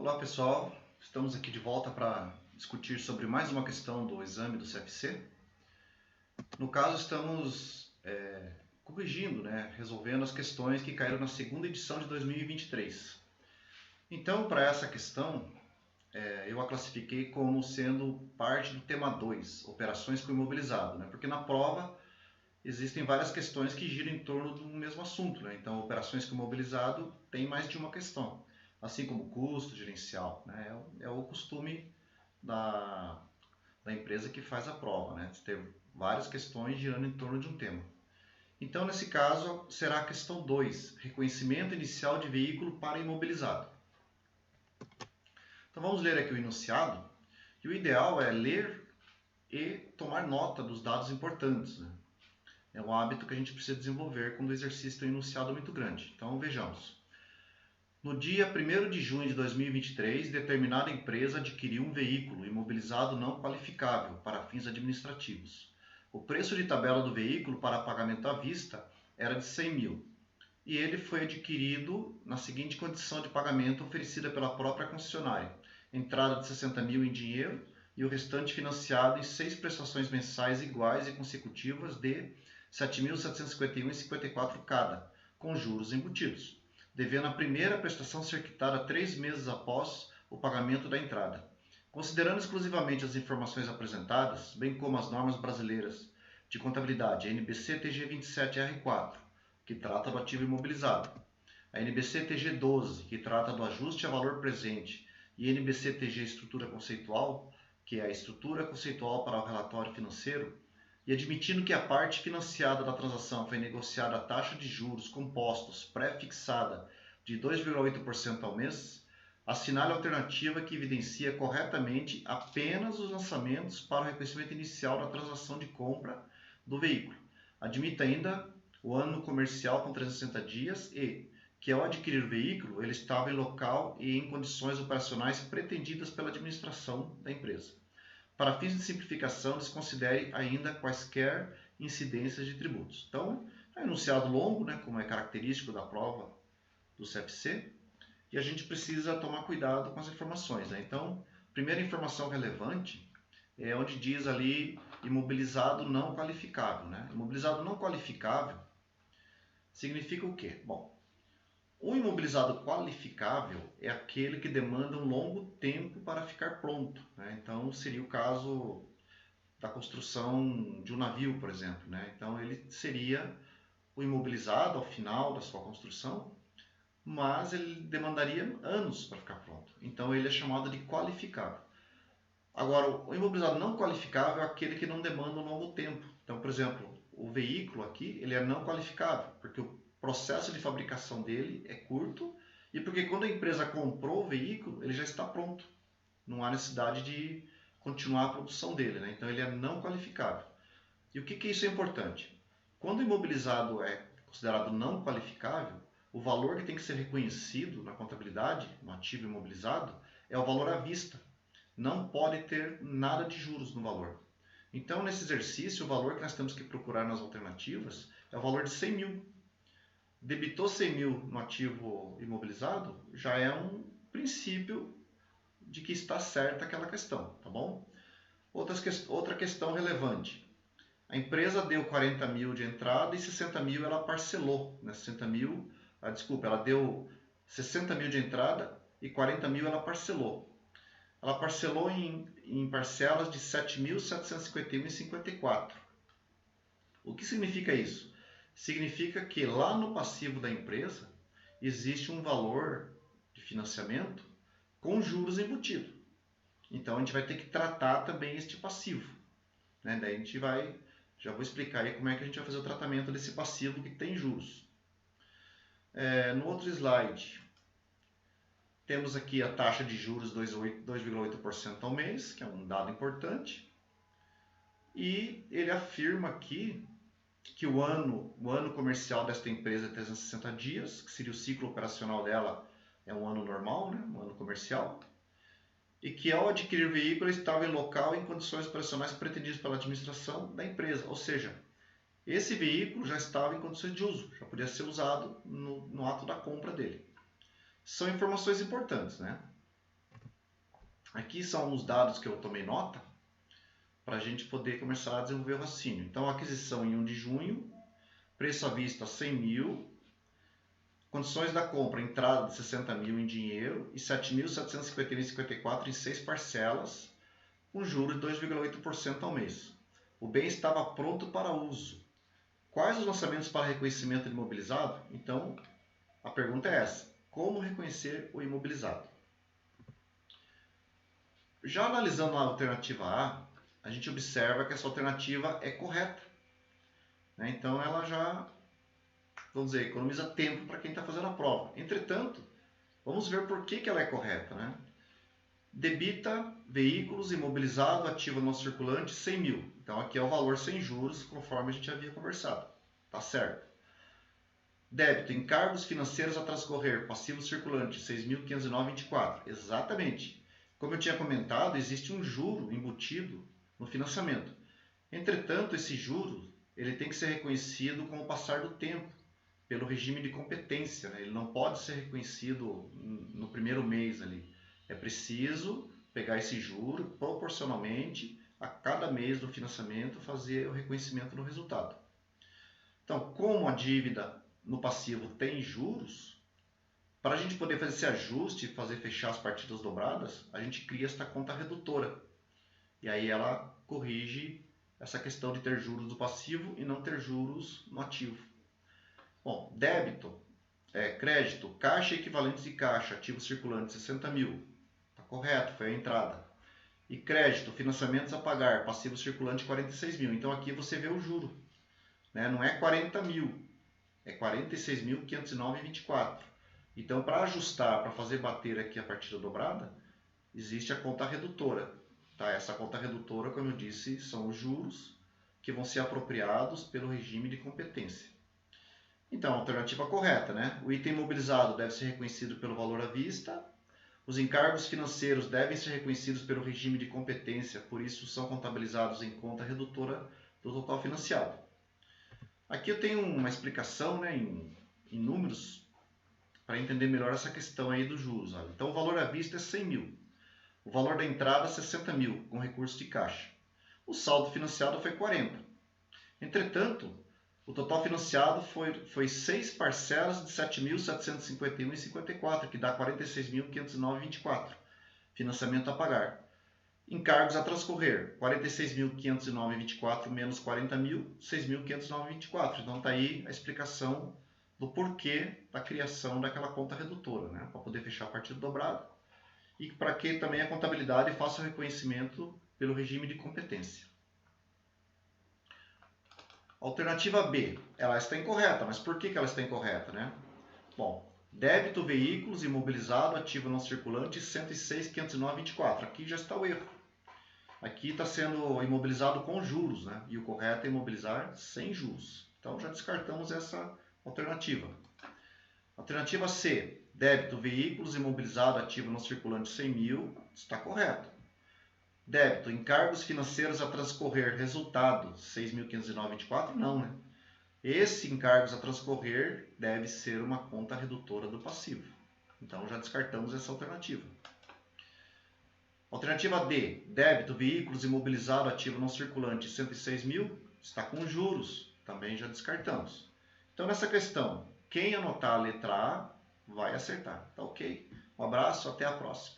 Olá pessoal, estamos aqui de volta para discutir sobre mais uma questão do exame do CFC. No caso, estamos corrigindo, resolvendo as questões que caíram na segunda edição de 2023. Então, para essa questão, eu a classifiquei como sendo parte do tema 2, operações com imobilizado, porque na prova existem várias questões que giram em torno do mesmo assunto, então operações com imobilizado tem mais de uma questão. Assim como custo gerencial, é o costume da empresa que faz a prova, ter várias questões girando em torno de um tema. Então, nesse caso, será a questão 2, reconhecimento inicial de veículo para imobilizado. Então, vamos ler aqui o enunciado, e o ideal é ler e tomar nota dos dados importantes. É um hábito que a gente precisa desenvolver quando o exercício tem um enunciado muito grande. Então, vejamos. No dia 1º de junho de 2023, determinada empresa adquiriu um veículo imobilizado não qualificável para fins administrativos. O preço de tabela do veículo para pagamento à vista era de 100 mil e ele foi adquirido na seguinte condição de pagamento oferecida pela própria concessionária: entrada de 60 mil em dinheiro e o restante financiado em 6 prestações mensais iguais e consecutivas de R$ 7.751,54 cada, com juros embutidos, devendo a primeira prestação ser quitada 3 meses após o pagamento da entrada. Considerando exclusivamente as informações apresentadas, bem como as normas brasileiras de contabilidade, a NBC TG 27R4, que trata do ativo imobilizado, a NBC TG 12, que trata do ajuste a valor presente, e a NBC TG Estrutura Conceitual, que é a estrutura conceitual para o relatório financeiro, e admitindo que a parte financiada da transação foi negociada a taxa de juros compostos pré-fixada de 2,8% ao mês, assinale a alternativa que evidencia corretamente apenas os lançamentos para o reconhecimento inicial da transação de compra do veículo. Admita ainda o ano comercial com 360 dias e que, ao adquirir o veículo, ele estava em local e em condições operacionais pretendidas pela administração da empresa. Para fins de simplificação, desconsidere ainda quaisquer incidências de tributos. Então, é um enunciado longo, como é característico da prova do CFC, e a gente precisa tomar cuidado com as informações. Então, primeira informação relevante é onde diz ali imobilizado não qualificável. Imobilizado não qualificável significa o quê? Bom, o imobilizado qualificável é aquele que demanda um longo tempo para ficar pronto. Então, seria o caso da construção de um navio, por exemplo. Então, ele seria o imobilizado ao final da sua construção, mas ele demandaria anos para ficar pronto. Então, ele é chamado de qualificável. Agora, o imobilizado não qualificável é aquele que não demanda um longo tempo. Então, por exemplo, o veículo aqui ele é não qualificável, porque o processo de fabricação dele é curto e porque quando a empresa comprou o veículo, ele já está pronto. Não há necessidade de continuar a produção dele. Então, ele é não qualificável. E o que isso é importante? Quando o imobilizado é considerado não qualificável, o valor que tem que ser reconhecido na contabilidade, no ativo imobilizado, é o valor à vista. Não pode ter nada de juros no valor. Então, nesse exercício, o valor que nós temos que procurar nas alternativas é o valor de 100 mil. Debitou 100 mil no ativo imobilizado, já é um princípio de que está certa aquela questão, tá bom? Outra questão relevante. A empresa deu 40 mil de entrada e 60 mil ela parcelou. Ela deu 60 mil de entrada e 40 mil ela parcelou. Ela parcelou em parcelas de R$ 7.751,54. O que significa isso? Significa que lá no passivo da empresa existe um valor de financiamento com juros embutido. Então a gente vai ter que tratar também este passivo. Daí a gente já vou explicar aí como é que a gente vai fazer o tratamento desse passivo que tem juros. No outro slide, temos aqui a taxa de juros 2,8% ao mês, que é um dado importante. E ele afirma aqui que o ano comercial desta empresa é 360 dias, que seria o ciclo operacional dela, é um ano normal, um ano comercial. E que ao adquirir o veículo ele estava em local em condições operacionais pretendidas pela administração da empresa. Ou seja, esse veículo já estava em condições de uso, já podia ser usado no ato da compra dele. São informações importantes, Aqui são os dados que eu tomei nota para a gente poder começar a desenvolver o raciocínio. Então, aquisição em 1 de junho, preço à vista 100 mil, condições da compra, entrada de 60 mil em dinheiro e 7.751,54 em 6 parcelas, com juros de 2,8% ao mês. O bem estava pronto para uso. Quais os lançamentos para reconhecimento de imobilizado? Então, a pergunta é essa: como reconhecer o imobilizado? Já analisando a alternativa A gente observa que essa alternativa é correta, né? Então, ela já, vamos dizer, economiza tempo para quem está fazendo a prova. Entretanto, vamos ver por que ela é correta, né? Debita veículos, imobilizado, ativo não circulante, 100 mil. Então, aqui é o valor sem juros, conforme a gente havia conversado. Tá certo. Débito, encargos financeiros a transcorrer, passivo circulante, 6.509,24. Exatamente. Como eu tinha comentado, existe um juro embutido no financiamento. Entretanto, esse juro ele tem que ser reconhecido com o passar do tempo, pelo regime de competência, né? Ele não pode ser reconhecido no primeiro mês ali. É preciso pegar esse juro proporcionalmente a cada mês do financiamento, fazer o reconhecimento do resultado. Então, como a dívida no passivo tem juros, para a gente poder fazer esse ajuste e fazer fechar as partidas dobradas, a gente cria esta conta redutora. E aí ela corrige essa questão de ter juros do passivo e não ter juros no ativo. Bom, débito, crédito, caixa e equivalentes de caixa, ativo circulante 60 mil. Está correto, foi a entrada. E crédito, financiamentos a pagar, passivo circulante 46 mil. Então aqui você vê o juro, né? Não é 40 mil, é 46.509,24. Então, para ajustar, para fazer bater aqui a partida dobrada, existe a conta redutora. Tá? Essa conta redutora, como eu disse, são os juros que vão ser apropriados pelo regime de competência. Então, a alternativa correta, né? O item imobilizado deve ser reconhecido pelo valor à vista, os encargos financeiros devem ser reconhecidos pelo regime de competência, por isso são contabilizados em conta redutora do total financiado. Aqui eu tenho uma explicação, né, em números para entender melhor essa questão aí dos juros. Olha. Então, o valor à vista é 100 mil. O valor da entrada é 60 mil, com recurso de caixa. O saldo financiado foi 40. Entretanto, o total financiado foi 6 parcelas de 7.751,54, que dá 46.509,24. Financiamento a pagar. Encargos a transcorrer, 46.509,24 menos 40 mil, 6.509,24. Então está aí a explicação do porquê da criação daquela conta redutora, né? Para poder fechar a partida dobrada e para que também a contabilidade faça o reconhecimento pelo regime de competência. Alternativa B, ela está incorreta, mas por que ela está incorreta, né? Bom, débito veículos imobilizado, ativo não circulante, 106.509,24. Aqui já está o erro. Aqui está sendo imobilizado com juros, né? E o correto é imobilizar sem juros. Então já descartamos essa alternativa. Alternativa C, débito veículos imobilizado, ativo não circulante 100 mil, está correto. Débito, encargos financeiros a transcorrer, resultado 6.509,24, não, né? Esse encargos a transcorrer deve ser uma conta redutora do passivo. Então já descartamos essa alternativa. Alternativa D, débito, veículos imobilizado, ativo não circulante 106 mil, está com juros, também já descartamos. Então nessa questão, quem anotar a letra A vai acertar, tá ok? Um abraço, até a próxima.